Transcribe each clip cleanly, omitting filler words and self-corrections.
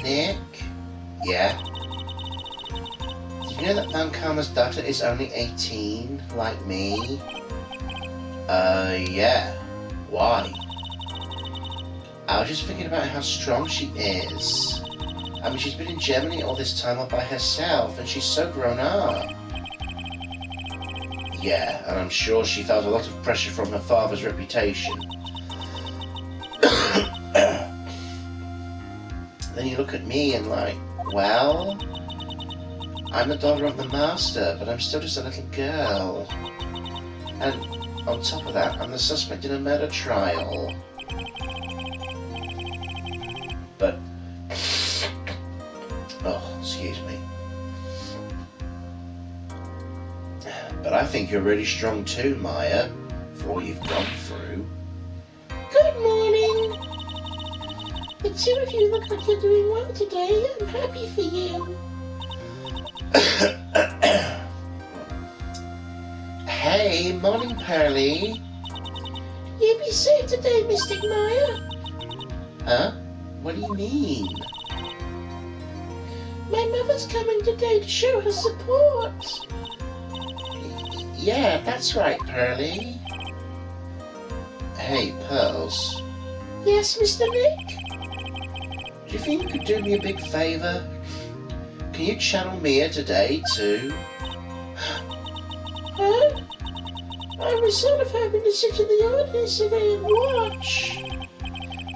Nick? Yeah? Did you know that Van Karma's daughter is only 18, like me? Yeah. Why? I was just thinking about how strong she is. I mean, she's been in Germany all this time all by herself, and she's so grown up. Yeah, and I'm sure she felt a lot of pressure from her father's reputation. Then you look at me and like, well, I'm the daughter of the master, but I'm still just a little girl. And on top of that, I'm the suspect in a murder trial. But, oh, excuse me. But I think you're really strong too, Maya, for all you've gone through. Good morning. The two of you look like you're doing well today. I'm happy for you. Hey, morning, Pearly. You be safe today, Mystic Maya. Huh? What do you mean? My mother's coming today to show her support. Yeah, that's right, Pearly. Hey, Pearls. Yes, Mr. Nick? Do you think you could do me a big favour? Can you channel Mia today, too? Huh? I was sort of hoping to sit in the audience today and watch.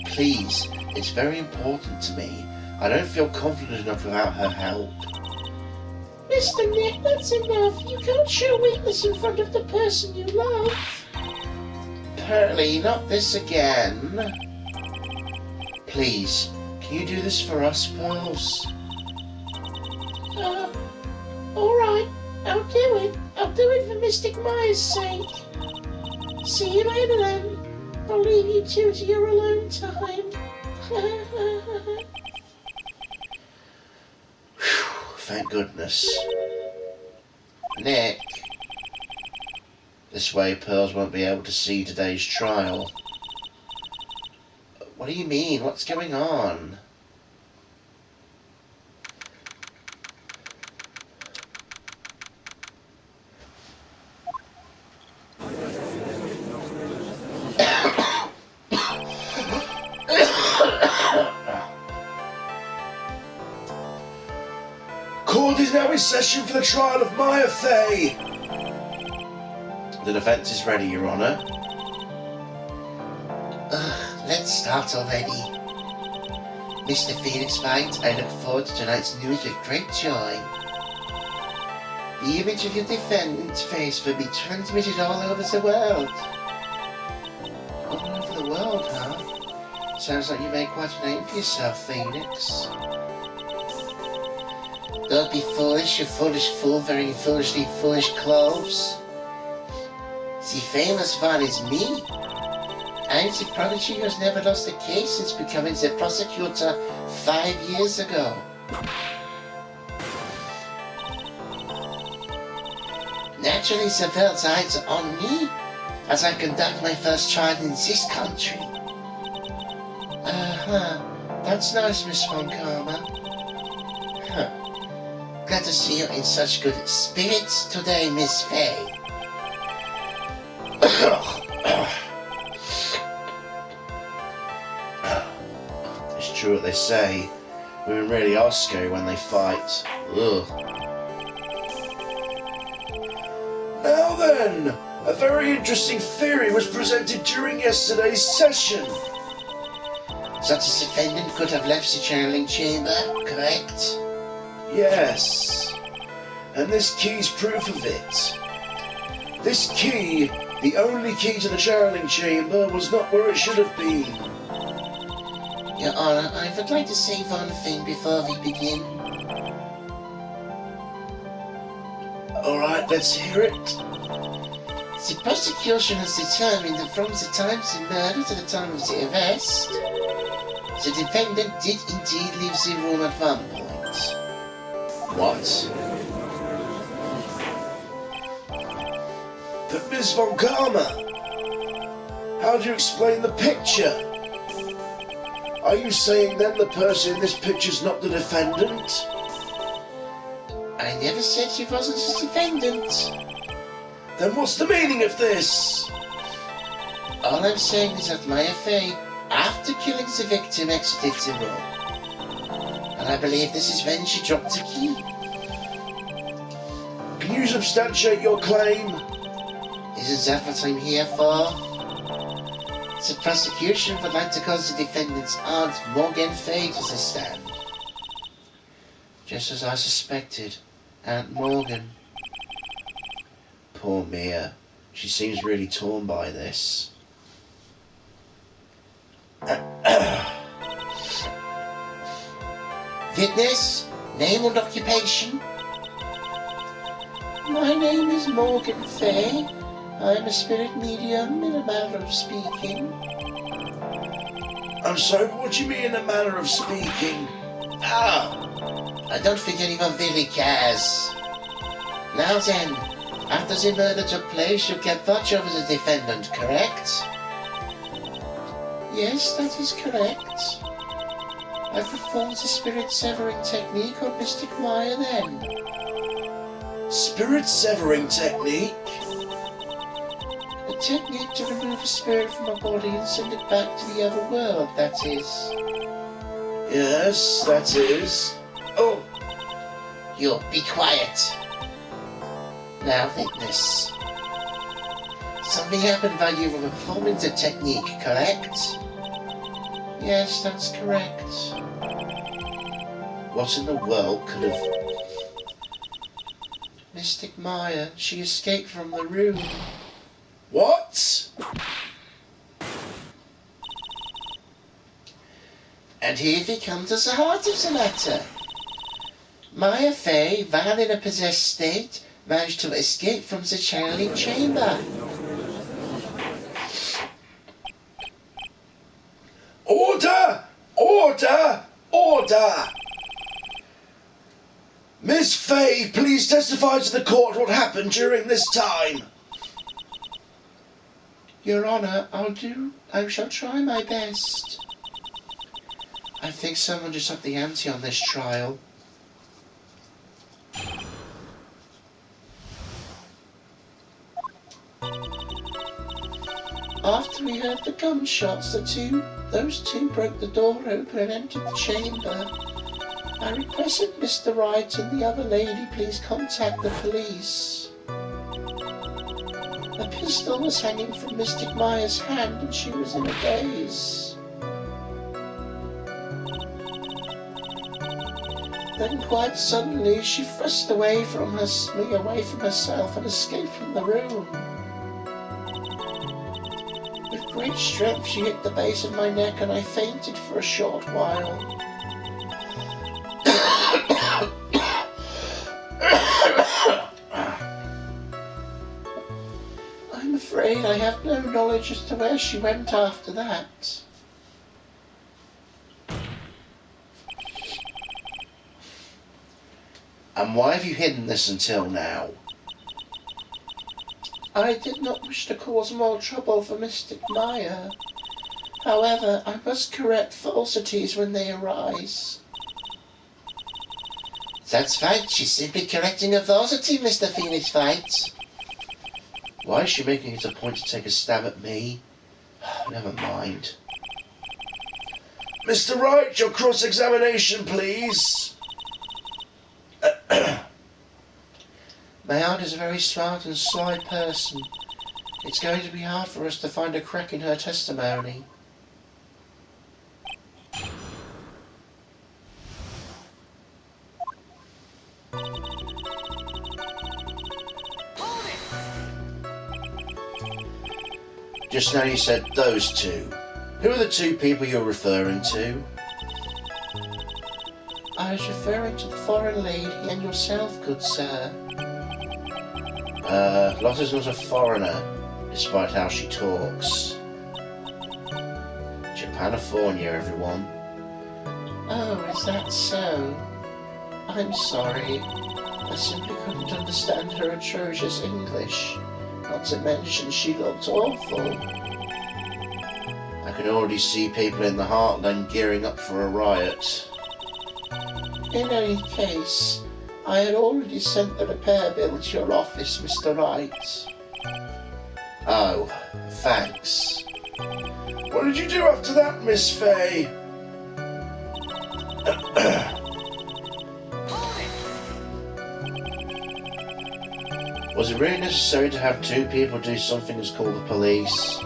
Please, it's very important to me. I don't feel confident enough without her help. Mr. Nick, that's enough. You can't show weakness in front of the person you love. Pearly, not this again. Please, can you do this for us, Pearls? Alright, I'll do it. I'll do it for Mystic Maya's sake. See you later then. I'll leave you two to your alone time. Thank goodness. Nick. This way Pearls won't be able to see today's trial. What do you mean? What's going on? Court is now in session for the trial of Maya Fey. The defence is ready, Your Honour. Let's start already. Mr. Phoenix Wright, I look forward to tonight's news with great joy. The image of your defendant's face will be transmitted all over the world. All over the world, huh? Sounds like you made quite a name for yourself, Phoenix. Don't be foolish, you foolish fool wearing foolishly foolish clothes. The famous one is me. I'm the prodigy who has never lost a case since becoming the prosecutor 5 years ago. Naturally, the world's eyes are on me as I conduct my first trial in this country. That's nice, Miss Von Karma. Glad to see you in such good spirits today, Miss Fey. It's true what they say. Women really are scary when they fight. Ugh. Now then, a very interesting theory was presented during yesterday's session. That the defendant could have left the channeling chamber, correct? Yes. And this key's proof of it. This key, the only key to the channeling chamber, was not where it should have been. Your Honor, I would like to say one thing before we begin. Alright, let's hear it. The prosecution has determined that from the time of the murder to the time of the arrest, the defendant did indeed leave the room at one point. What? But Ms. Von Karma, how do you explain the picture? Are you saying then the person in this picture's not the defendant? I never said she wasn't a defendant. Then what's the meaning of this? All I'm saying is that Maya Fey, after killing the victim, exited the room. And I believe this is when she dropped the key. Can you substantiate your claim? Isn't that what I'm here for? The prosecution would like to call the defendant's aunt, Morgan Fey, to the stand. Just as I suspected, Aunt Morgan. Poor Mia. She seems really torn by this. Witness, name and occupation? My name is Morgan Fey. I'm a spirit medium in a manner of speaking. I'm sorry, but what do you mean in a manner of speaking? I don't think anyone really cares. Now then, after the murder took place, you kept watch over the defendant, correct? Yes, that is correct. I performed the spirit severing technique on Mystic Maya then. Spirit severing technique? A technique to remove a spirit from a body and send it back to the other world, that is. Yes, that is. Oh! You be quiet. Now, witness. Something happened while you were performing the technique, correct? Yes, that's correct. What in the world could have... Mystic Maya, she escaped from the room. What? And here we come to the heart of the matter. Maya Fey, while in a possessed state, managed to escape from the channeling chamber. Order! Order! Order! Miss Fey, please testify to the court what happened during this time. Your Honour, I shall try my best. I think someone just upped the ante on this trial. After we heard the gunshots, those two broke the door open and entered the chamber. I requested Mr. Wright and the other lady please contact the police. A pistol was hanging from Mystic Maya's hand and she was in a daze. Then quite suddenly she thrust me away from herself and escaped from the room. With great strength she hit the base of my neck and I fainted for a short while. I'm afraid I have no knowledge as to where she went after that. And why have you hidden this until now? I did not wish to cause more trouble for Mystic Maya. However, I must correct falsities when they arise. That's right, she's simply correcting a falsity, Mr. Phoenix Wright. Why is she making it a point to take a stab at me? Never mind. Mr. Wright, your cross-examination, please. My aunt is a very smart and sly person. It's going to be hard for us to find a crack in her testimony. Just now you said those two. Who are the two people you're referring to? I was referring to the foreign lady and yourself, good sir. Lotta's not a foreigner, despite how she talks. Japanifornia, everyone. Oh, is that so? I'm sorry. I simply couldn't understand her atrocious English. Not to mention she looked awful. I can already see people in the Heartland gearing up for a riot. In any case, I had already sent the repair bill to your office, Mr. Wright. Oh, thanks. What did you do after that, Miss Fay? Was it really necessary to have two people do something that's called the police?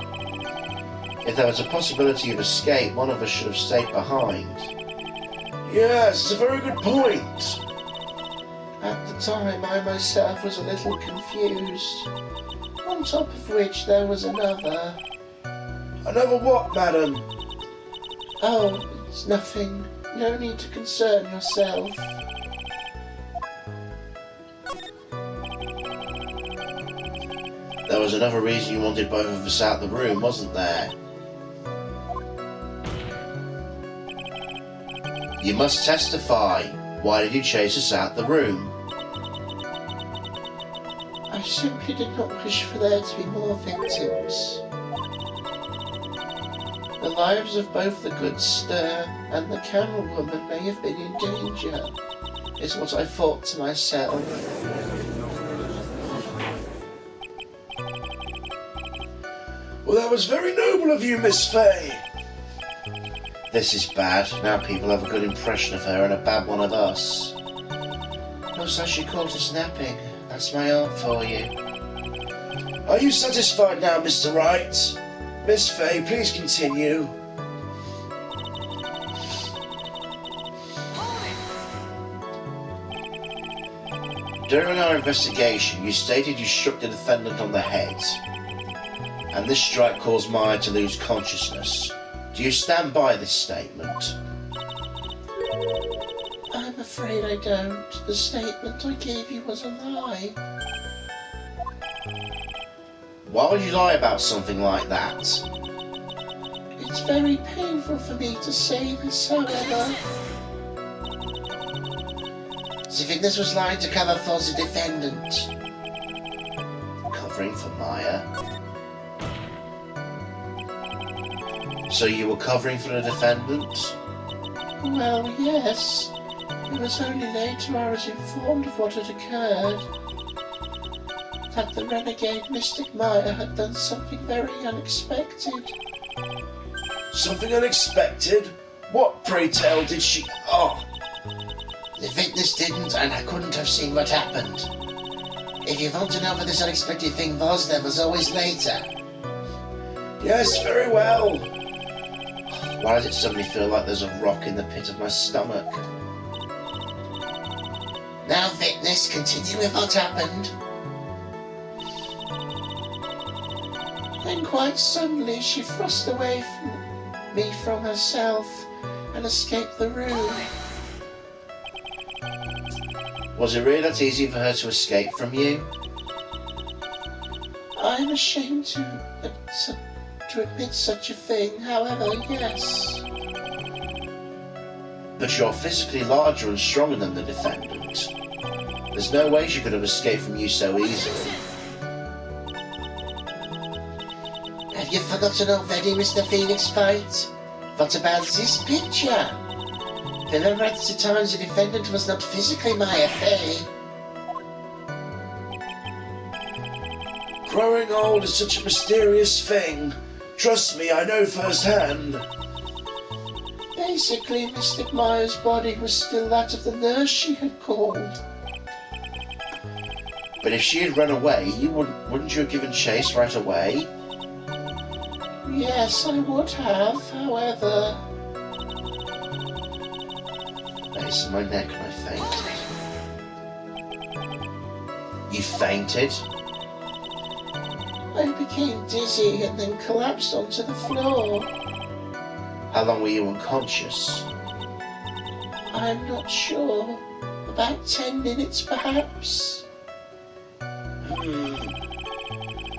If there was a possibility of escape, one of us should have stayed behind. Yes, it's a very good point. At the time, I myself was a little confused. On top of which, there was another. Another what, madam? Oh, it's nothing. No need to concern yourself. There was another reason you wanted both of us out the room, wasn't there? You must testify. Why did you chase us out the room? I simply did not wish for there to be more victims. The lives of both the good stir and the camel woman may have been in danger, is what I thought to myself. Well, that was very noble of you, Miss Fay. This is bad. Now people have a good impression of her and a bad one of us. Looks like she caught us napping. That's my aunt for you. Are you satisfied now, Mr. Wright? Miss Fay, please continue. During our investigation, you stated you struck the defendant on the head, and this strike caused Maya to lose consciousness. Do you stand by this statement? I'm afraid I don't. The statement I gave you was a lie. Why would you lie about something like that? It's very painful for me to say this, however. The witness was lying to cover for the defendant. Covering for Maya? So you were covering for the defendant? Well, yes. It was only later I was informed of what had occurred. That the renegade mystic Maya had done something very unexpected. Something unexpected? What, pray tell, did she... Oh! The witness didn't, and I couldn't have seen what happened. If you want to know what this unexpected thing was, there was always later. Yes, very well. Why does it suddenly feel like there's a rock in the pit of my stomach? Now, witness, continue with what happened. Then quite suddenly she thrust away from me from herself and escaped the room. Was it really that easy for her to escape from you? I'm ashamed to admit such a thing, however, yes. But you're physically larger and stronger than the defendant. There's no way she could have escaped from you so easily. Have you forgotten already, Mr. Phoenix Fight? What about this picture? Remember at the time the defendant was not physically Maya Fay. Growing old is such a mysterious thing. Trust me, I know firsthand. Basically, Mystic Maya's body was still that of the nurse she had called. But if she had run away, wouldn't you have given chase right away? Yes, I would have, however... Base of my neck and I fainted. You fainted? I became dizzy and then collapsed onto the floor. How long were you unconscious? I'm not sure. About 10 minutes, perhaps.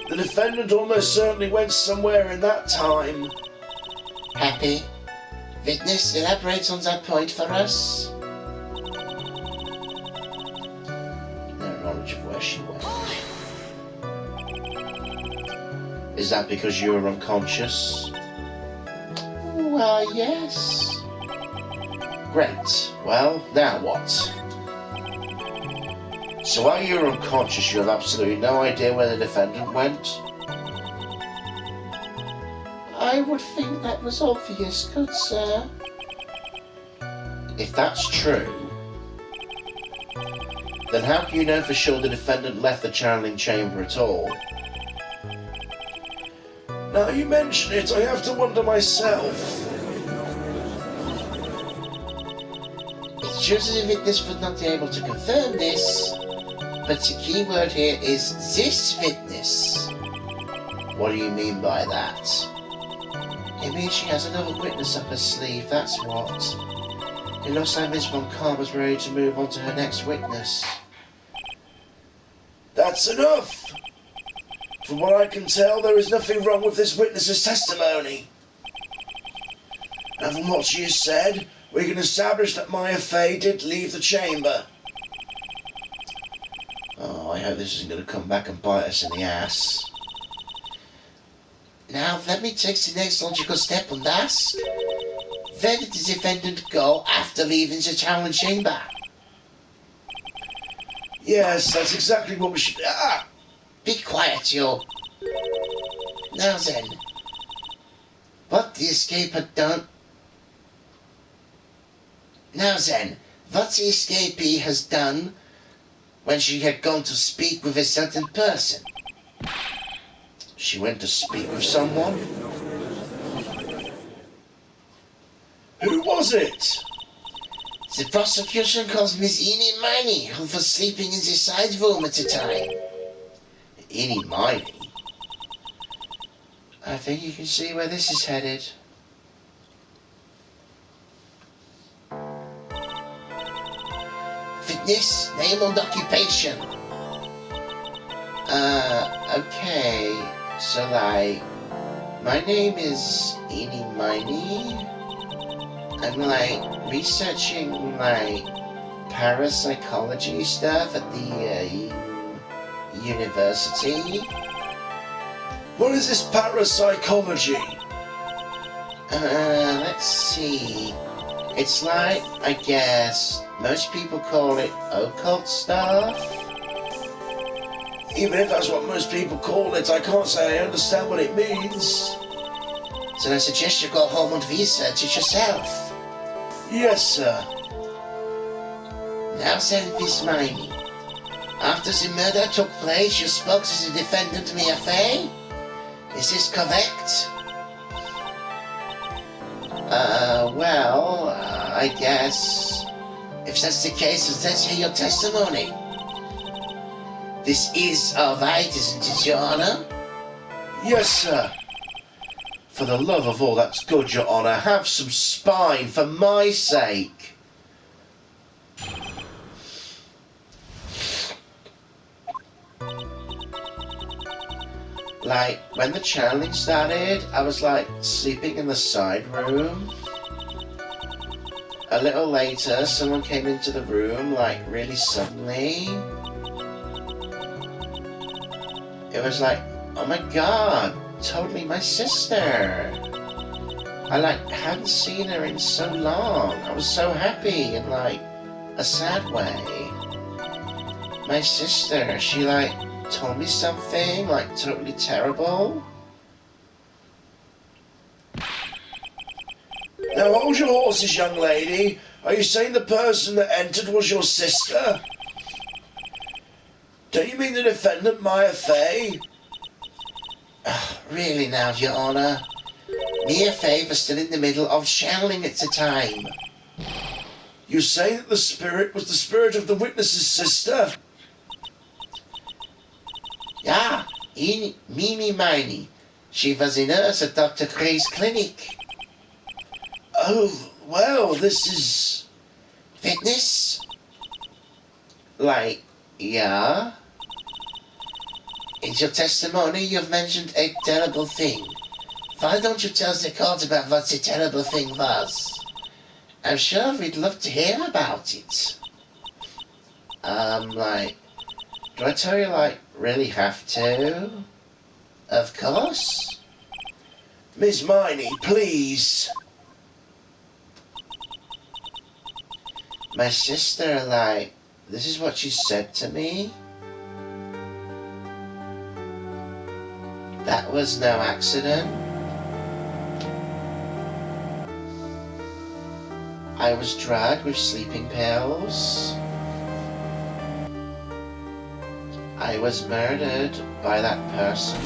The defendant almost certainly went somewhere in that time. Happy? Witness, elaborate on that point for us. No knowledge of where she went. Is that because you were unconscious? Why, yes. Great. Well, now what? So while you were unconscious, you have absolutely no idea where the defendant went? I would think that was obvious, good sir. If that's true, then how can you know for sure the defendant left the channeling chamber at all? Now you mention it, I have to wonder myself. It shows as the witness would not be able to confirm this, but the key word here is this witness. What do you mean by that? It means she has another witness up her sleeve, that's what. It looks like Miss Moncalma's ready to move on to her next witness. That's enough! From what I can tell, there is nothing wrong with this witness's testimony. And from what she has said, we can establish that Maya Fey did leave the chamber. Oh, I hope this isn't going to come back and bite us in the ass. Now let me take the next logical step and ask, where did the defendant go after leaving the challenge chamber? Yes, that's exactly what we should... Ah! Be quiet, you. Now then, what the escape had done... Now then, what the escapee has done when she had gone to speak with a certain person? She went to speak with someone? Who was it? The prosecution calls Miss Miney, who was sleeping in the side room at the time. Miney? I think you can see where this is headed. Fitness, name and occupation. Okay. So, like, my name is Miney. I'm, like, researching, like, parapsychology stuff at the, university. What is this parapsychology? Let's see. It's like, I guess, most people call it occult stuff. Even if that's what most people call it, I can't say I understand what it means. So I suggest you go home and research it yourself. Yes, sir. Now then, Miss Miney. After the murder took place, you spoke to the defendant, Mia Fey? Is this correct? I guess... If that's the case, let's hear your testimony. This is all right, isn't it, Your Honor? Yes, sir. For the love of all that's good, Your Honor, have some spine for my sake. Like, when the channeling started, I was, like, sleeping in the side room. A little later, someone came into the room, like, really suddenly. It was like, oh my god, totally my sister. I, like, hadn't seen her in so long. I was so happy in, like, a sad way. My sister, she, like, told me something, like, totally terrible. Now hold your horses, young lady. Are you saying the person that entered was your sister? Do you mean the defendant, Maya Fey? Really now, Your Honor. Mia Fey was still in the middle of channeling at the time. You say that the spirit was the spirit of the witness's sister? Yeah, Mimi Miney. She was a nurse at Dr. Gray's clinic. Oh, well, this is... Fitness? Like, yeah? In your testimony, you've mentioned a terrible thing. Why don't you tell the court about what the terrible thing was? I'm sure we'd love to hear about it. Like, do I tell you, like, really have to? Of course. Miss Miney, please. My sister, like, this is what she said to me. That was no accident. I was drugged with sleeping pills. I was murdered by that person.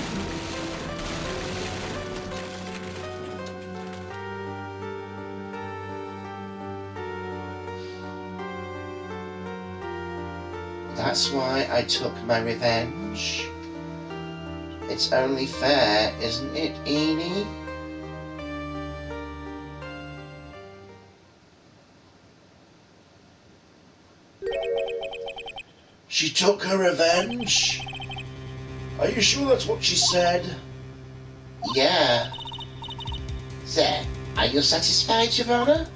That's why I took my revenge. It's only fair, isn't it, Eenie? She took her revenge? Are you sure that's what she said? Yeah. There, are you satisfied, Your Honor?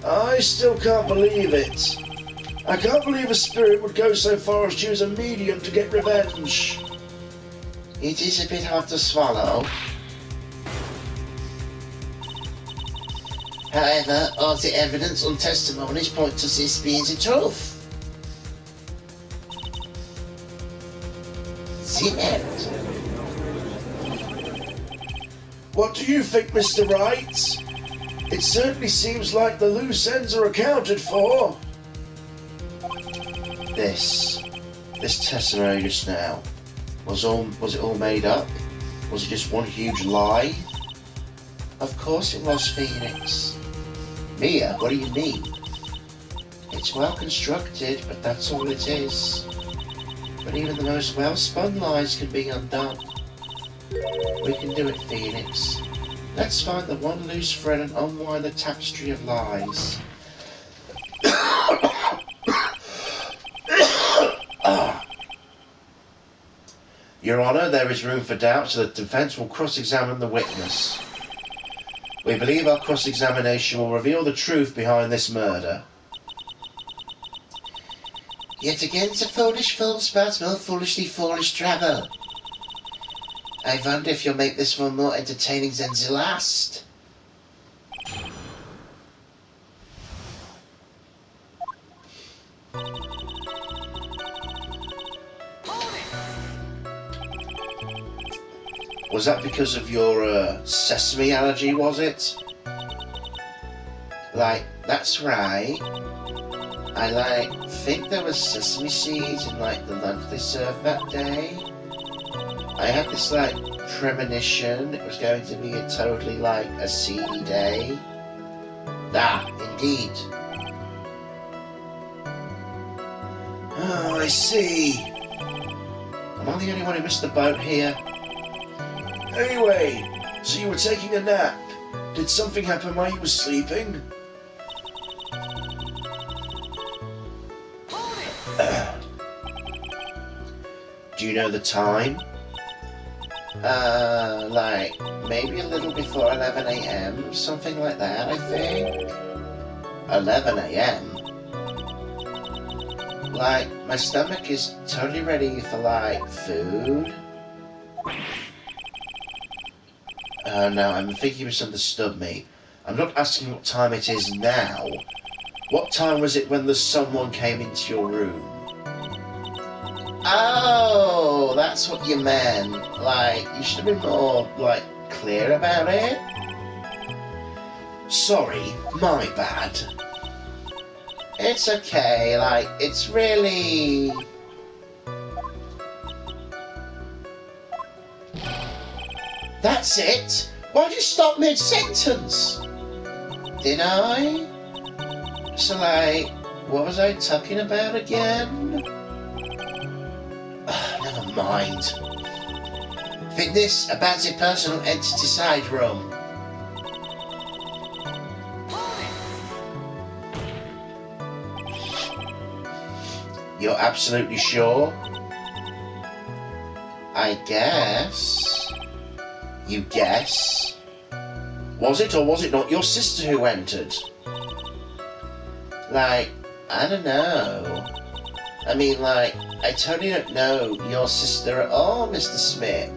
I still can't believe it. I can't believe a spirit would go so far as choose a medium to get revenge. It is a bit hard to swallow. However, all the evidence and testimonies point to this being the truth. The end. What do you think, Mr. Wright? It certainly seems like the loose ends are accounted for. This testimony just now, was it all made up? Was it just one huge lie? Of course it was, Phoenix. Mia, what do you mean? It's well constructed, but that's all it is. But even the most well-spun lies can be undone. We can do it, Phoenix. Let's find the one loose thread and unwind the tapestry of lies. Your Honour, there is room for doubt, so the defence will cross-examine the witness. We believe our cross-examination will reveal the truth behind this murder. Yet again the foolish fool spouts more foolishly foolish trouble. I wonder if you'll make this one more entertaining than the last. Was that because of your sesame allergy, was it? Like, that's right. I think there was sesame seeds in the lunch they served that day. I had this premonition it was going to be a totally a seedy day. Ah, indeed. Oh, I see. Am I the only one who missed the boat here? Anyway, so you were taking a nap. Did something happen while you were sleeping? Do you know the time? Maybe a little before 11 a.m., something like that, I think. 11 a.m.? My stomach is totally ready for, food. No, I think you misunderstood me. I'm not asking what time it is now. What time was it when the someone came into your room? Oh, that's what you meant. You should have been more, clear about it. Sorry, my bad. It's okay, it's really... That's it! Why'd you stop mid-sentence? Did I? So, what was I talking about again? Never mind. Fitness about the personal entity side room. You're absolutely sure? I guess. You guess? Was it or was it not your sister who entered? I don't know. I mean, I totally don't know your sister at all, Mr. Smith.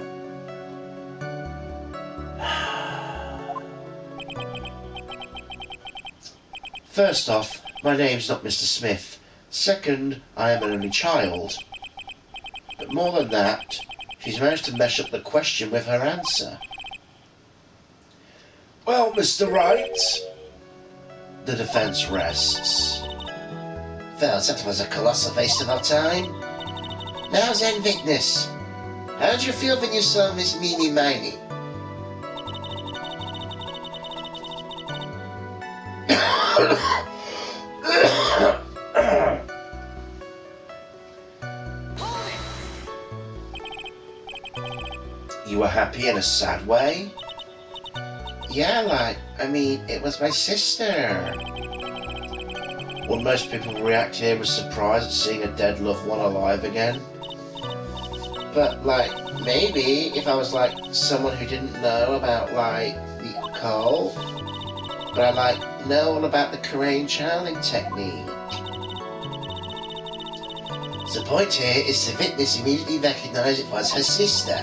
First off, my name's not Mr. Smith. Second, I am an only child. But more than that, she's managed to mesh up the question with her answer. Well, Mr. Wright, the defence rests. Well, that was a colossal waste of our time. Now then, witness, how did you feel when you saw Miss Miney? You were happy in a sad way? Yeah, it was my sister. Well, most people react here with surprise at seeing a dead loved one alive again. But, maybe if I was, someone who didn't know about, the occult, but I, know all about the Korean channeling technique. The point here is the witness immediately recognised it was her sister.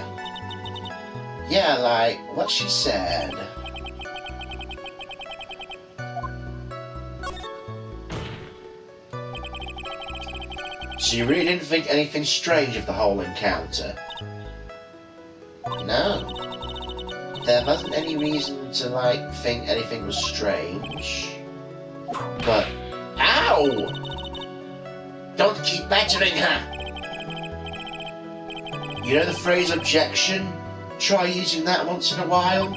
Yeah, what she said. So you really didn't think anything strange of the whole encounter? No. There wasn't any reason to, think anything was strange. But... Ow! Don't keep battering her! You know the phrase objection? Try using that once in a while.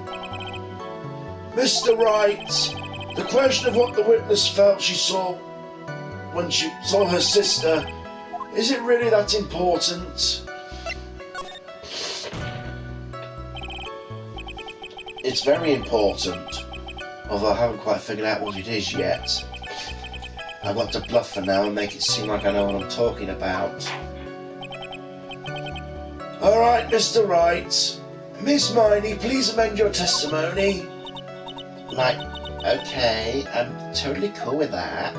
Mr. Wright, the question of what the witness felt she saw when she saw her sister, is it really that important? It's very important, although I haven't quite figured out what it is yet. I've got to bluff for now and make it seem like I know what I'm talking about. Alright, Mr. Wright. Miss Miney, please amend your testimony. Okay, I'm totally cool with that.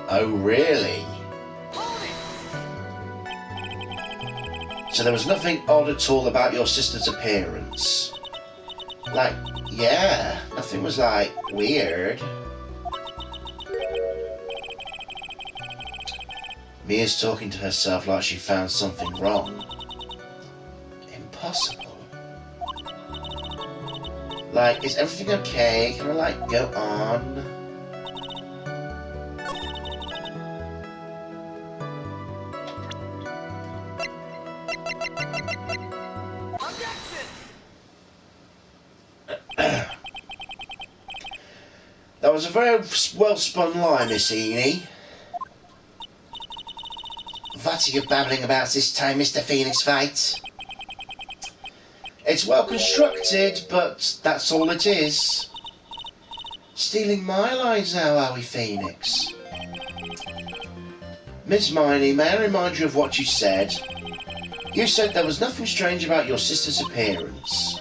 Oh, really? So there was nothing odd at all about your sister's appearance? Yeah, nothing was, weird. Mia's talking to herself like she found something wrong. Impossible. Is everything okay? Can I, go on? That was a very well-spun lie, Miss Eni. What are you babbling about this time, Mr. Phoenix Wright? It's well constructed, but that's all it is. Stealing my lines now, are we, Phoenix? Miss Miney, may I remind you of what you said? You said there was nothing strange about your sister's appearance.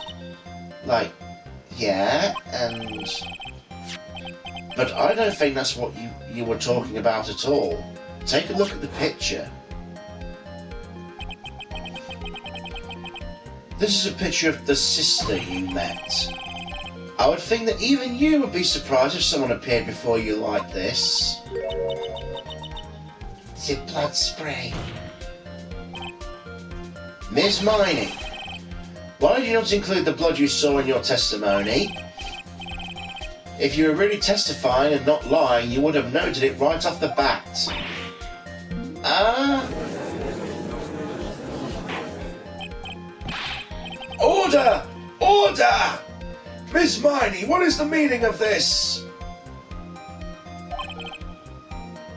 Yeah, and... But I don't think that's what you were talking about at all. Take a look at the picture. This is a picture of the sister you met. I would think that even you would be surprised if someone appeared before you like this. The blood spray. Miss Miney, why did you not include the blood you saw in your testimony? If you were really testifying and not lying, you would have noted it right off the bat. Order! Order! Miss Miney, what is the meaning of this?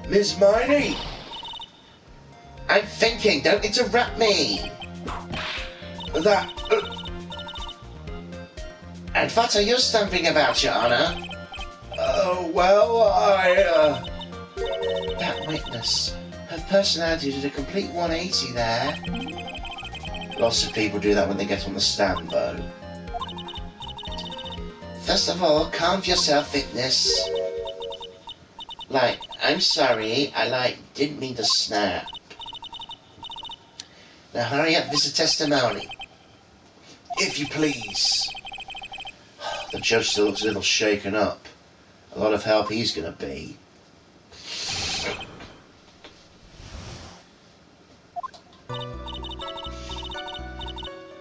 Miss Miney? I'm thinking, don't interrupt me. And what are you stumping about, Your Honor? That witness, her personality did a complete 180 there. Lots of people do that when they get on the stand, though. First of all, calm yourself, witness. I'm sorry, I, didn't mean to snap. Now hurry up with the testimony. if you please. The judge still looks a little shaken up. A lot of help he's gonna be.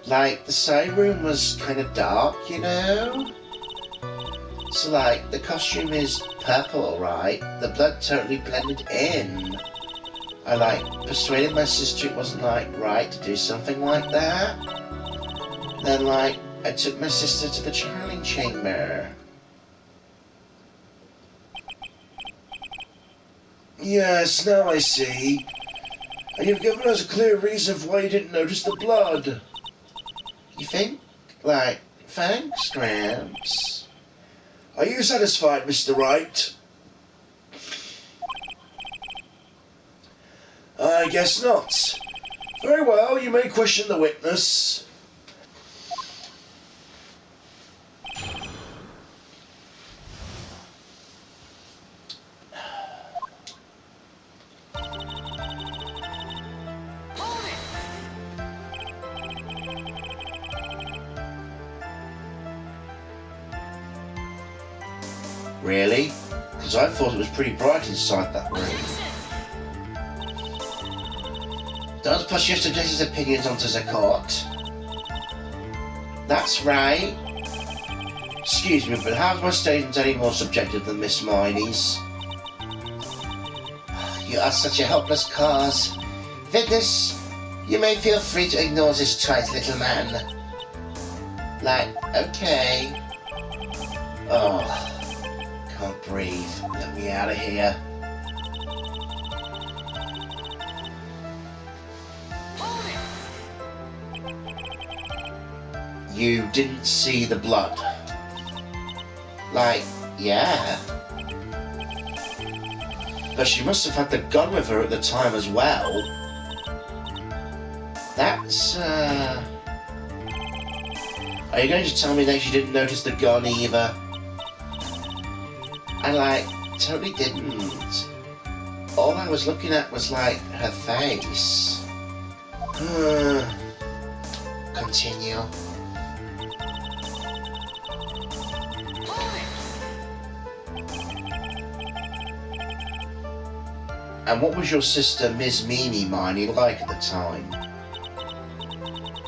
Like, the side room was kind of dark, you know? So, like, the costume is purple, right? The blood totally blended in. I, like, persuaded my sister it wasn't, like, right to do something like that. Then, like, I took my sister to the channeling chamber. Yes, now I see. And you've given us a clear reason for why you didn't notice the blood. You think? Like, thanks, Gramps. Are you satisfied, Mr. Wright? I guess not. Very well, you may question the witness. Really? Because I thought it was pretty bright inside that room. Don't push your suggested opinions onto the court. That's right. Excuse me, but how's my statement any more subjective than Miss Miney's? You are such a helpless cause. Witness, you may feel free to ignore this trite little man. Like, okay. Oh. Can't breathe. Let me out of here. You didn't see the blood? Like, yeah. But she must have had the gun with her at the time as well. That's, Are you going to tell me that she didn't notice the gun either? I, like, totally didn't. All I was looking at was, like, her face. Continue. And what was your sister, Miss Miney, like at the time?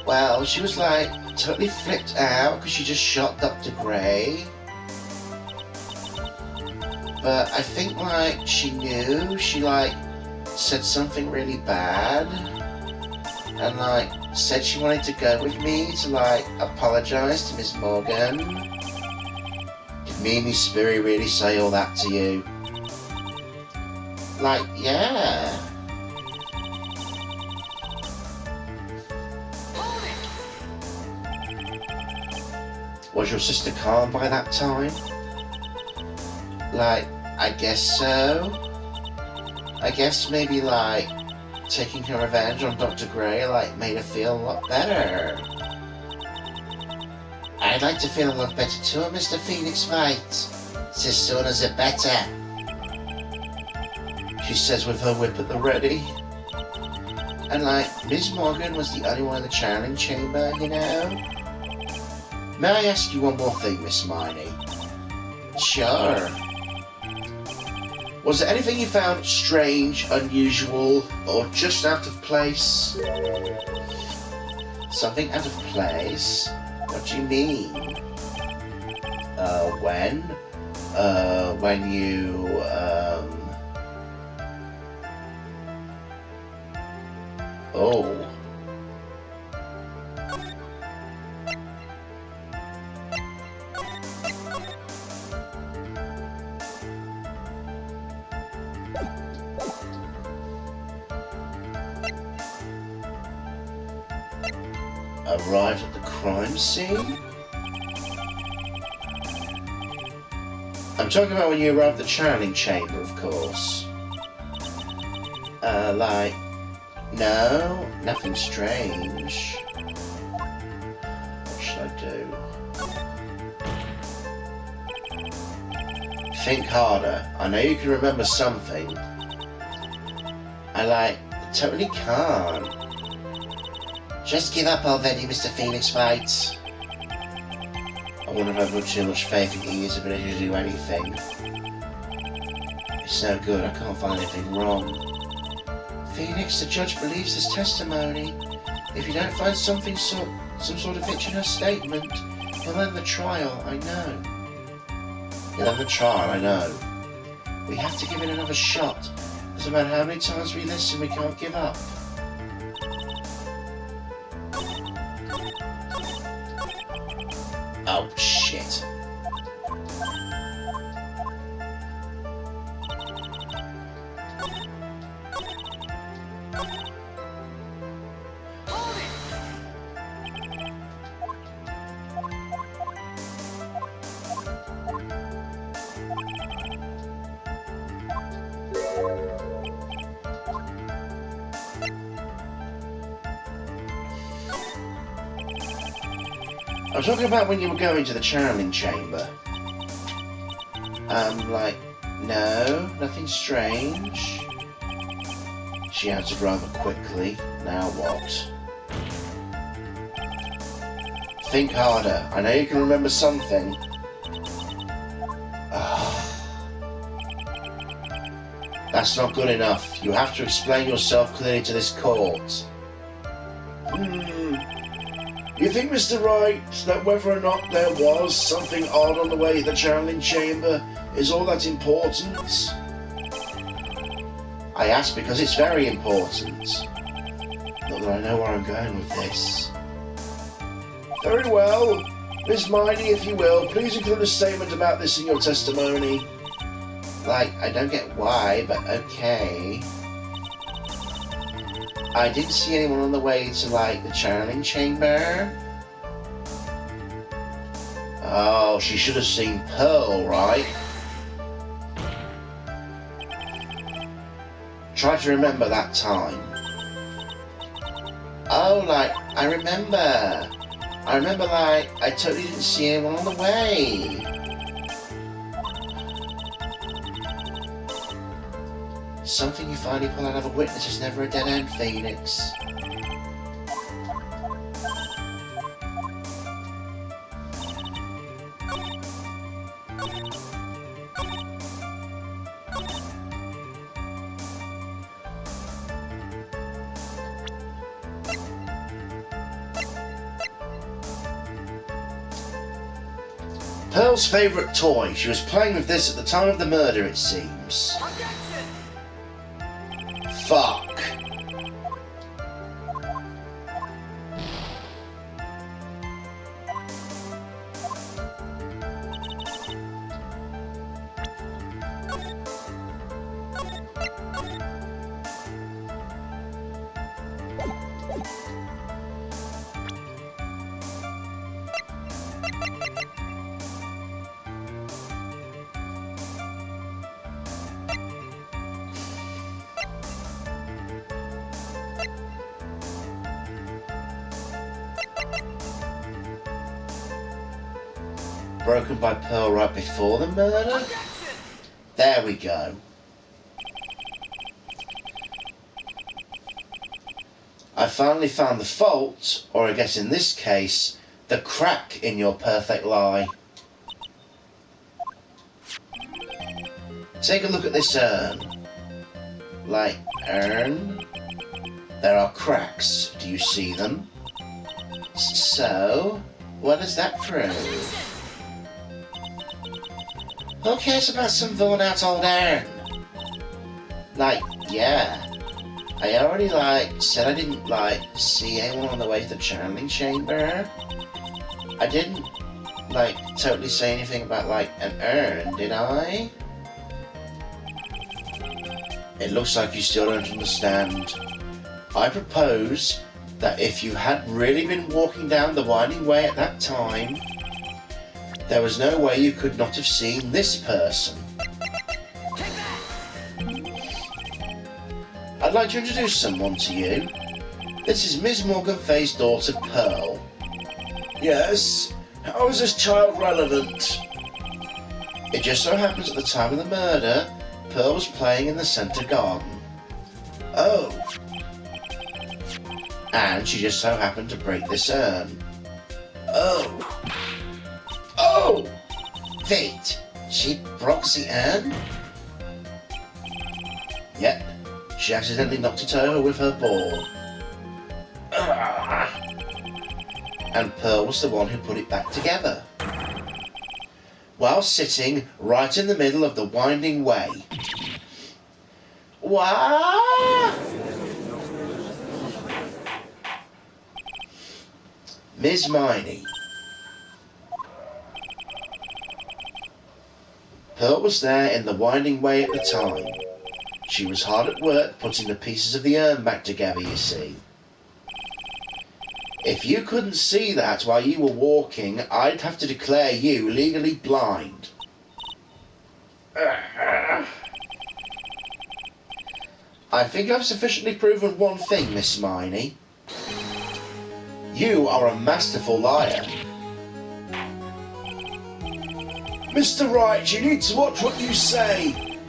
Well, she was, like, totally flipped out because she just shot Dr. Gray. But I think, like, she knew. She, like, said something really bad. And, like, said she wanted to go with me to, like, apologize to Miss Morgan. Did Mimi Spirit really say all that to you? Like, yeah. Was your sister calm by that time? Like, I guess so. I guess maybe, like, taking her revenge on Dr. Gray, like, made her feel a lot better. I'd like to feel a lot better too, Mr. Phoenix Wright. The sooner the better. She says with her whip at the ready. And, like, Miss Morgan was the only one in the channeling chamber, you know? May I ask you one more thing, Miss Miney? Sure. Was there anything you found strange, unusual, or just out of place? Something out of place? What do you mean? When? When you, Oh. Arrived at the crime scene? I'm talking about when you arrived at the channeling chamber, of course. Like... No, nothing strange. What should I do? Think harder. I know you can remember something. I, like, totally can't. Just give up already, Mr. Phoenix Wright. I wonder if I've put too much faith in Ian's ability to do anything. It's no good, I can't find anything wrong. Phoenix, the judge believes this testimony. If you don't find some sort of hitch in her statement, he'll end the trial, I know. He'll end the trial, I know. We have to give it another shot. No matter how many times we listen, we can't give up. Oh, shit. I'm talking about when you were going to the channeling chamber. Like, no, nothing strange. She answered rather quickly. Now what? Think harder. I know you can remember something. That's not good enough. You have to explain yourself clearly to this court. You think, Mr. Wright, that whether or not there was something odd on the way to the channeling chamber is all that important? I ask because it's very important. Not that I know where I'm going with this. Very well. Miss Miney, if you will, please include a statement about this in your testimony. Like, I don't get why, but okay. I didn't see anyone on the way to, like, the channeling chamber. Oh, she should have seen Pearl, right? Try to remember that time. Oh, like, I remember, like, I totally didn't see anyone on the way. Something you finally pull out of a witness is never a dead end, Phoenix. Pearl's favourite toy. She was playing with this at the time of the murder, it seems. Fuck. Broken by Pearl right before the murder? There we go. I finally found the fault, or I guess in this case, the crack in your perfect lie. Take a look at this urn. Like, urn? There are cracks. Do you see them? So, what does that prove? Who cares about some worn out old urn? Like, yeah. I already, said I didn't, see anyone on the way to the channeling chamber. I didn't, totally say anything about, an urn, did I? It looks like you still don't understand. I propose that if you had really been walking down the winding way at that time, there was no way you could not have seen this person. I'd like to introduce someone to you. This is Miss Morgan Fay's daughter, Pearl. Yes? How is this child relevant? It just so happens at the time of the murder, Pearl was playing in the centre garden. Oh. And she just so happened to break this urn. Oh. Oh! Wait, she broke the urn? Yep, she accidentally knocked it over with her ball. Ah. And Pearl was the one who put it back together, while sitting right in the middle of the winding way. What? Miss Miney. Pearl was there in the winding way at the time. She was hard at work putting the pieces of the urn back together, you see. If you couldn't see that while you were walking, I'd have to declare you legally blind. I think I've sufficiently proven one thing, Miss Miney. You are a masterful liar. Mr. Wright, you need to watch what you say.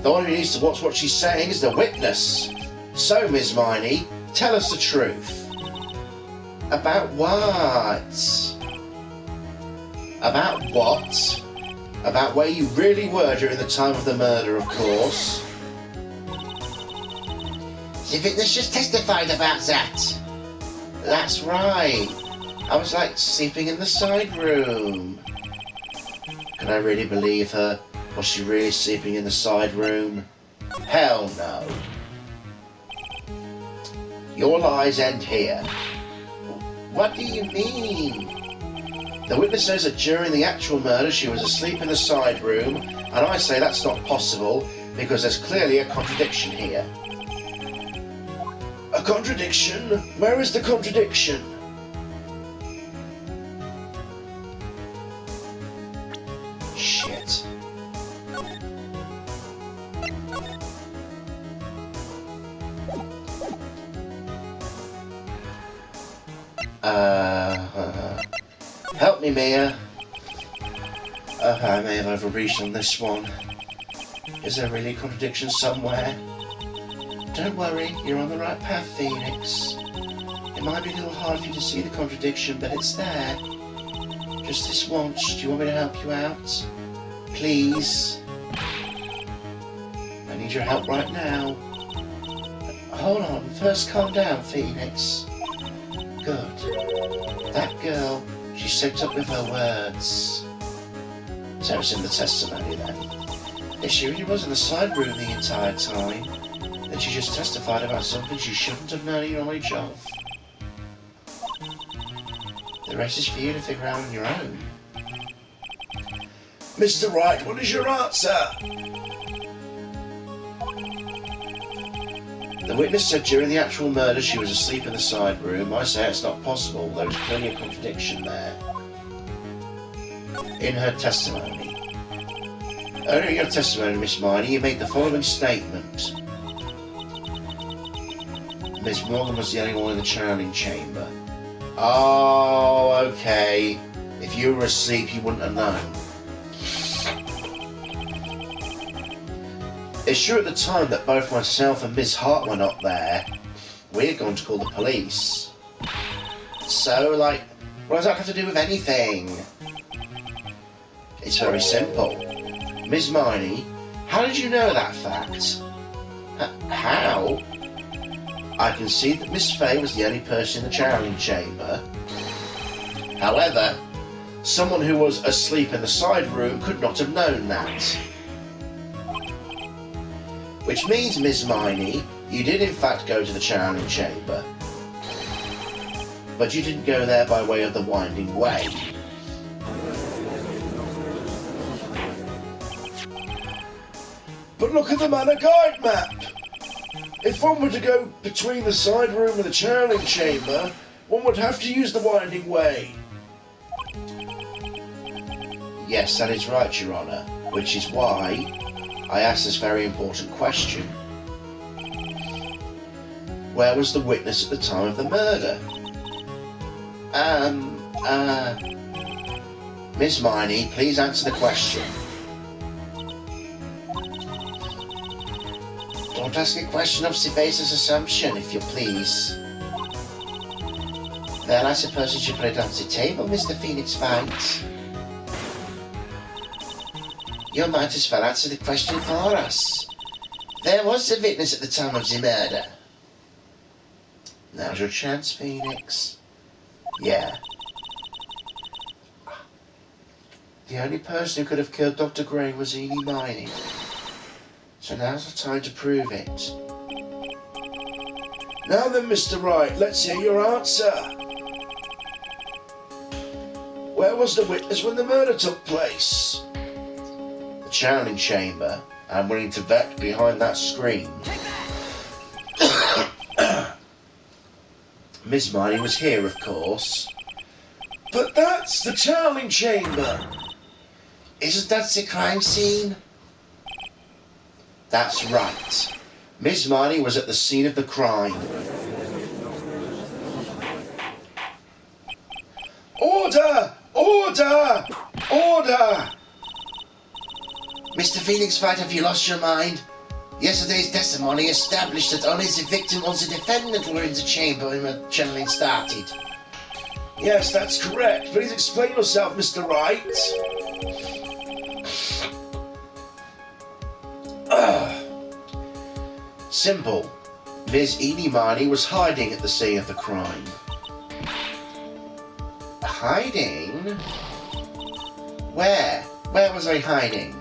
The one who needs to watch what she's saying is the witness. So, Miss Miney, tell us the truth. About what? About what? About where you really were during the time of the murder, of course. The witness just testified about that. That's right. I was like sleeping in the side room. Can I really believe her? Was she really sleeping in the side room? Hell no. Your lies end here. What do you mean? The witness says that during the actual murder she was asleep in the side room, and I say that's not possible because there's clearly a contradiction here. A contradiction? Where is the contradiction? Shit. Help me, Mia. I may have overreached on this one. Is there really a contradiction somewhere? Don't worry, you're on the right path, Phoenix. It might be a little hard for you to see the contradiction, but it's there. Just this once, do you want me to help you out? Please? I need your help right now. Hold on, first calm down, Phoenix. Good. That girl, she soaked up with her words. So it's in the testimony then. If she really was in the side room the entire time, then she just testified about something she shouldn't have known any knowledge of. The rest is for you to figure out on your own. Mr. Wright, what is your answer? The witness said during the actual murder she was asleep in the side room. I say it's not possible. There was plenty of contradiction there. In her testimony. Earlier in your testimony, Miss Miney, you made the following statement. Miss Morgan was the only one in the channeling chamber. Oh, okay. If you were asleep, you wouldn't have known. It's true at the time that both myself and Miss Hart were not there. We had gone to call the police. So, like, what does that have to do with anything? It's very simple. Miss Miney, how did you know that fact? How? I can see that Miss Fay was the only person in the channeling chamber. However, someone who was asleep in the side room could not have known that. Which means, Miss Miney, you did in fact go to the channeling chamber. But you didn't go there by way of the winding way. But look at the Manor Guide map! If one were to go between the side room and the channeling chamber, one would have to use the winding way. Yes, that is right, Your Honour, which is why I asked this very important question. Where was the witness at the time of the murder? Miss Miney, please answer the question. Don't ask a question of the basis assumption, if you please. Well, I suppose you should put it on the table, Mr. Phoenix Wright. You might as well answer the question for us. There was a witness at the time of the murder. Now's your chance, Phoenix. Yeah. The only person who could have killed Dr. Gray was Miney. So now's the time to prove it. Now then, Mr. Wright, let's hear your answer. Where was the witness when the murder took place? The channeling chamber. I'm willing to bet behind that screen. Miss Miney was here, of course. But that's the channeling chamber. Isn't that the crime scene? That's right. Miss Miney was at the scene of the crime. Order! Order! Order! Mr. Phoenix Wright, have you lost your mind? Yesterday's testimony established that only the victim or the defendant were in the chamber when the channeling started. Yes, that's correct. Please explain yourself, Mr. Wright. Simple. Ms. Miney was hiding at the scene of the crime. Hiding? Where? Where was I hiding?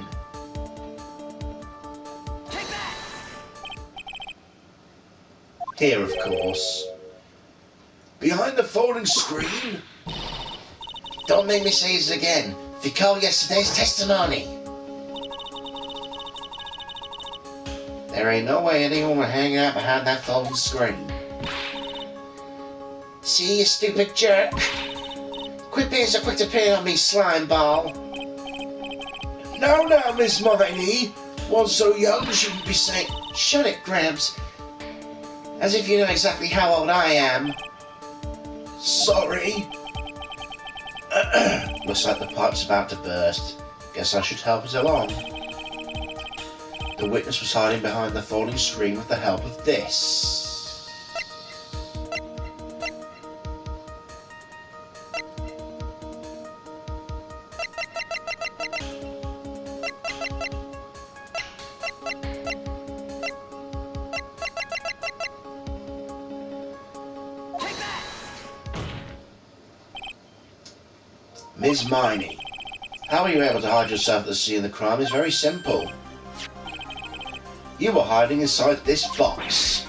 Here, of course. Behind the folding screen? Don't make me say this again. Recall yesterday's testimony. There ain't no way anyone would hang out behind that folding screen. See, you stupid jerk? Quit being so quick to pin on me, slime ball. Now, Miss Miney. One so young shouldn't be saying... Shut it, Gramps. As if you know exactly how old I am. Sorry. Looks like the pipe's about to burst. Guess I should help it along. The witness was hiding behind the folding screen with the help of this. Ms. Miney, how were you able to hide yourself at the scene of the crime is very simple. You were hiding inside this box.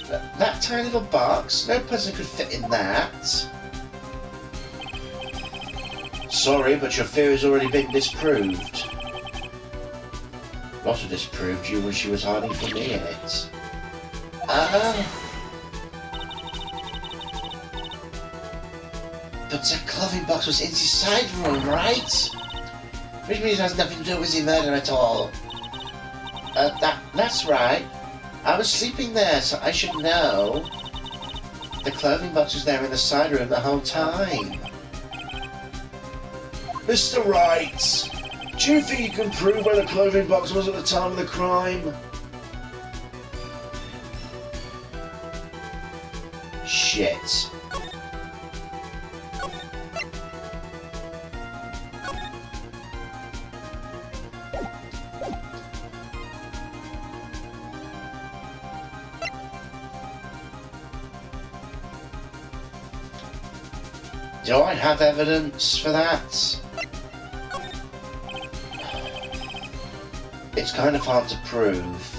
That tiny little box? No person could fit in that. Sorry, but your theory has already been disproved. Lotta disproved you when she was hiding from me in it. But the clothing box was in the side room, right? Which means it has nothing to do with the murder at all. That's right. I was sleeping there, so I should know. The clothing box was there in the side room the whole time. Mr. Wright, do you think you can prove where the clothing box was at the time of the crime? Shit. Do I have evidence for that? It's kind of hard to prove.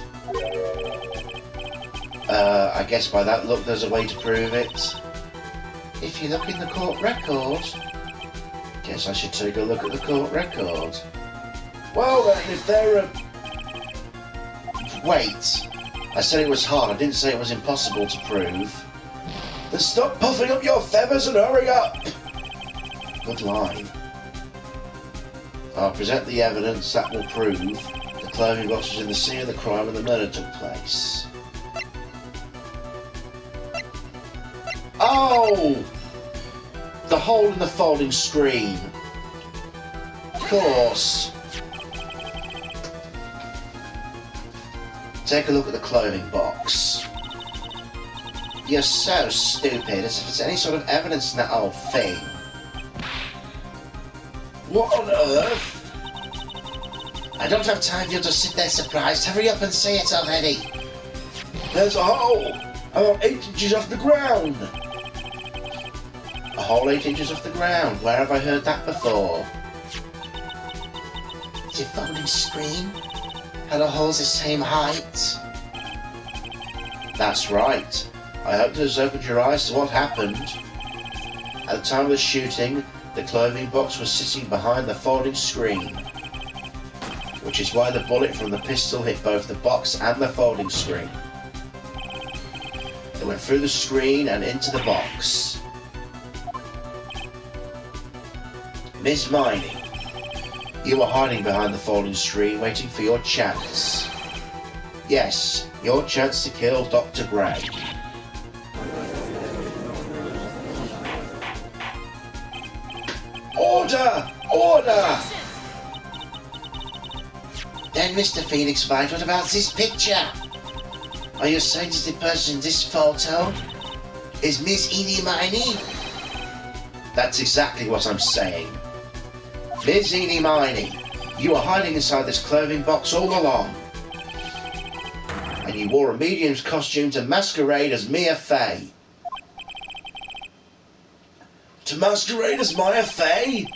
I guess by that look there's a way to prove it. If you look in the court record... Guess I should take a look at the court record. Well then, if there are... Wait. I said it was hard, I didn't say it was impossible to prove. Then stop puffing up your feathers and hurry up! Good line. I'll present the evidence that will prove the clothing box was in the scene of the crime when the murder took place. Oh! The hole in the folding screen. Of course. Take a look at the clothing box. You're so stupid, as if there's any sort of evidence in that old thing. What on earth? I don't have time for you to sit there surprised. Hurry up and say it already. There's a hole about 8 inches off the ground. A hole 8 inches off the ground. Where have I heard that before? Is your folding screen? Are the holes the same height? That's right. I hope this has opened your eyes to what happened. At the time of the shooting, the clothing box was sitting behind the folding screen, which is why the bullet from the pistol hit both the box and the folding screen. It went through the screen and into the box. Miss Miney, you were hiding behind the folding screen waiting for your chance. Yes, your chance to kill Dr. Gray. Order! Order! Then, Mr. Phoenix Wright, what about this picture? Are you saying that the person in this photo is Miss Miney? That's exactly what I'm saying. Miss Miney, you were hiding inside this clothing box all along. And you wore a medium's costume to masquerade as Mia Fey. To masquerade as Mia Fey?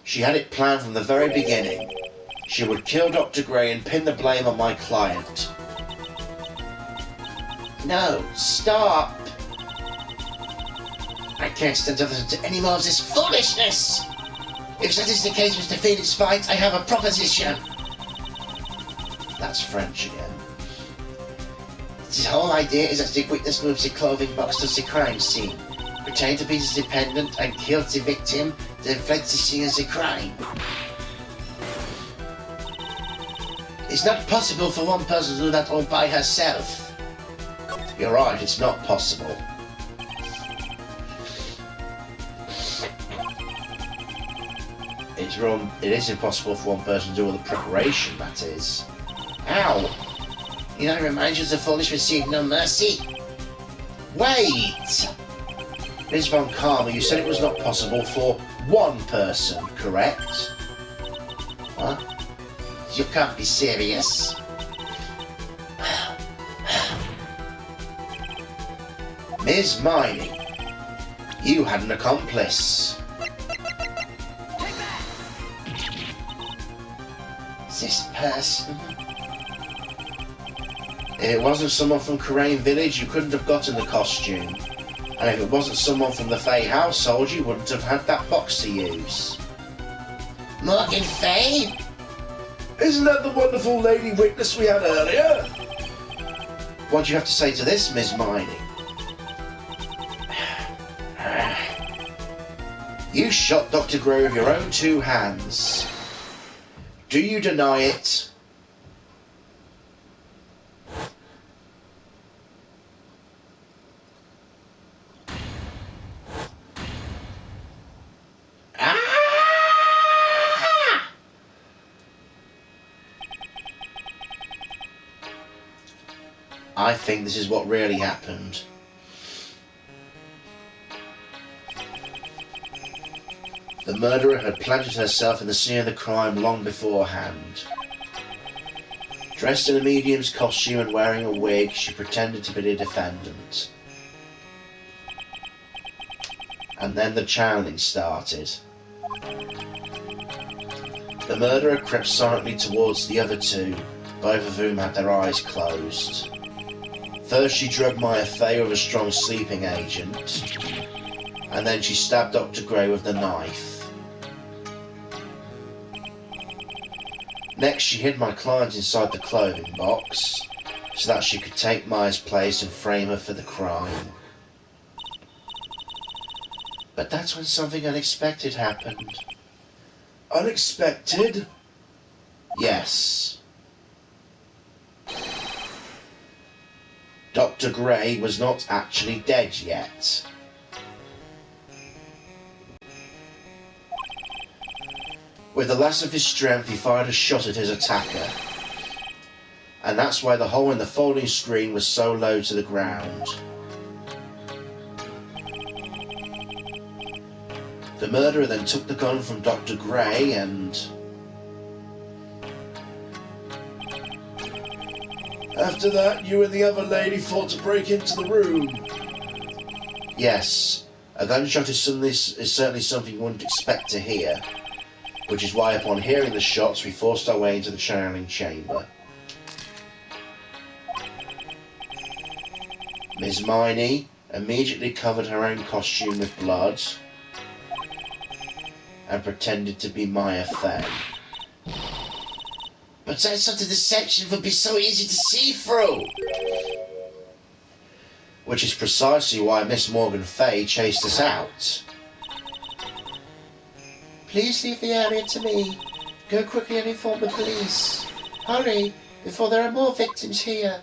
She had it planned from the very beginning. She would kill Dr. Gray and pin the blame on my client. No, stop! I can't stand up to any more of this foolishness! If that is the case, Mr. Phoenix Wright, I have a proposition. That's French again. The whole idea is that the witness moves the clothing box to the crime scene, pretend to be the dependent and kill the victim, then fled the scene of the crime. It's not possible for one person to do that all by herself. You're right, it's not possible. It is impossible for one person to do all the preparation, that is. Ow! You know, it reminds you of the foolish receive no mercy. Wait! Ms. Von Karma, you said it was not possible for one person, correct? What? You can't be serious. Ms. Miney, you had an accomplice. This person? If it wasn't someone from Crane Village, you couldn't have gotten the costume. And if it wasn't someone from the Fey household, you wouldn't have had that box to use. Morgan Fey? Isn't that the wonderful lady witness we had earlier? What do you have to say to this, Miss Miney? You shot Dr. Gray with your own 2 hands. Do you deny it? I think this is what really happened. The murderer had planted herself in the scene of the crime long beforehand. Dressed in a medium's costume and wearing a wig, she pretended to be the defendant. And then the channeling started. The murderer crept silently towards the other 2, both of whom had their eyes closed. First she drugged Mia Fey with a strong sleeping agent, and then she stabbed Dr. Gray with the knife. Next she hid my client inside the clothing box, so that she could take Mia's place and frame her for the crime. But that's when something unexpected happened. Unexpected? Yes. Dr. Gray was not actually dead yet. With the last of his strength, he fired a shot at his attacker. And that's why the hole in the folding screen was so low to the ground. The murderer then took the gun from Dr. Gray and After that, you and the other lady fought to break into the room. Yes, a gunshot is certainly something you wouldn't expect to hear, which is why upon hearing the shots we forced our way into the channeling chamber. Ms. Miney immediately covered her own costume with blood and pretended to be Maya Fey. But that sort of deception would be so easy to see through. Which is precisely why Miss Morgan Fay chased us out. Please leave the area to me. Go quickly and inform the police. Hurry, before there are more victims here.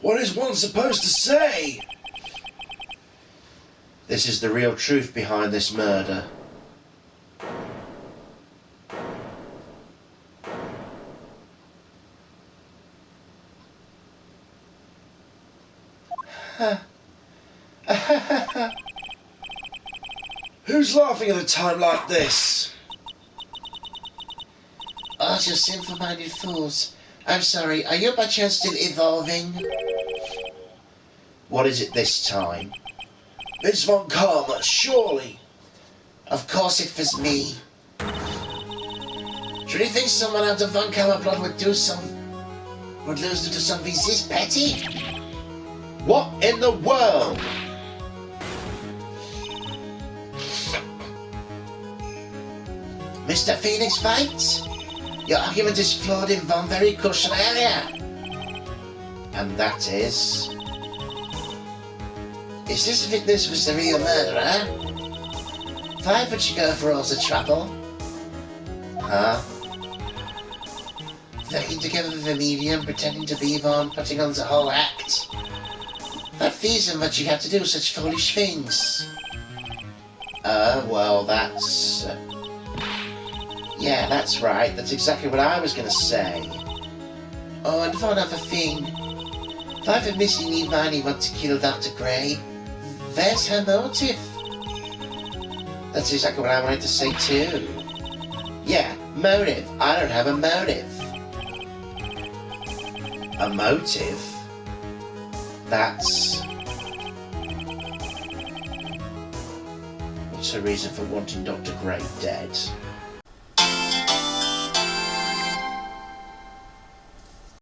What is one supposed to say? This is the real truth behind this murder. Who's laughing at a time like this? Oh, you simple-minded fools. I'm sorry, are you by chance still evolving? What is it this time? Miss Von Karma, surely. Of course it was me. Do you think someone out of Von Karma blood would lose due to something this petty? What in the world? Mr. Phoenix Fight? Your argument is flawed in one very crucial area. And that is... Is this witness was the real murderer? Why would you go for all the trouble? Huh? Working together with a medium, pretending to be one, putting on the whole act. What reason would you have to do such foolish things? Well, that's... Yeah, that's right. That's exactly what I was going to say. Oh, and one other thing. Why would Missy Miney want to kill Dr. Gray? Where's her motive? That's exactly what I wanted to say too. Yeah, motive. I don't have a motive. A motive? That's... What's her reason for wanting Dr. Gray dead?